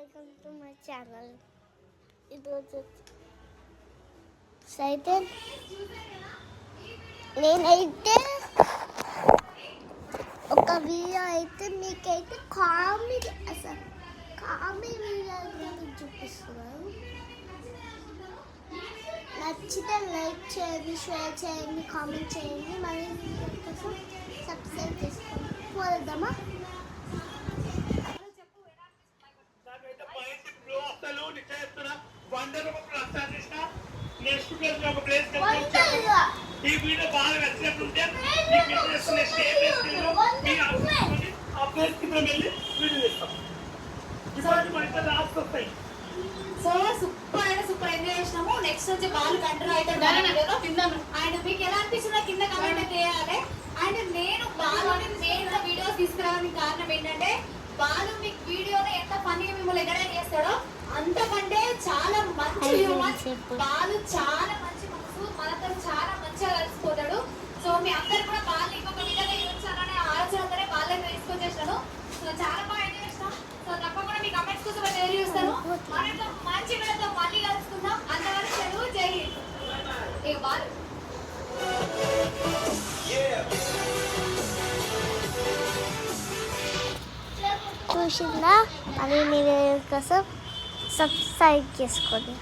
Welcome to my channel. ఈరోజు అయితే నేనైతే ఒక వీడియో అయితే మీకైతే కామెడీ అసలు కామెడీ వీడియో చూపిస్తున్నాను. నచ్చితే లైక్ చేయండి, షేర్ చేయండి, కామెంట్ చేయండి, మరి కోసం సబ్స్క్రైబ్ చేసుకోండి. పోదామా? ఈ వీడియో బాగా నచ్చినట్టుంటే సో సూపర్ ఎంజాయ్ చేసినాము. నెక్స్ట్ వచ్చి బాలు కంట్రోల్ అవుతాడు. అండ్ మీకు ఎలా అనిపిస్తుందో కింద కమెంట్ చేయాలి. అండ్ నేను బాలుని మెయిన్గా వీడియోస్ తీసుకురావడానికి కారణం ఏంటంటే బాలు మీకు వీడియోలో ఎంత ఫన్నీగా మిమ్మల్ని ఎంటర్టైన్ చేస్తాడో అంతకంటే చాలా మంచి హ్యూమన్. బాలు చాలా మంచి మనసు, మనతో చాలా మంచిగా కలిసిపోతాడు. సో మీ అందరు కూడా బాలు ఇంకొక విధంగా యూజ్ ఆలోచనతోనే బాల్ని తీసుకొచ్చేసాను. సో చాలా బాగా ఎంజాయ్ చేస్తాం. సో తప్పకుండా మీ కమెంట్స్ కోసం ఎదురు చూస్తాను. మనతో మంచి వీడియోతో మళ్ళీ కలుసుకుందాం. అంతవరకు సెలవు, జై హింద్. ఇక బాలు చూసిందా? అది మీరు కోసం సబ్స్క్రైబ్ చేసుకోండి.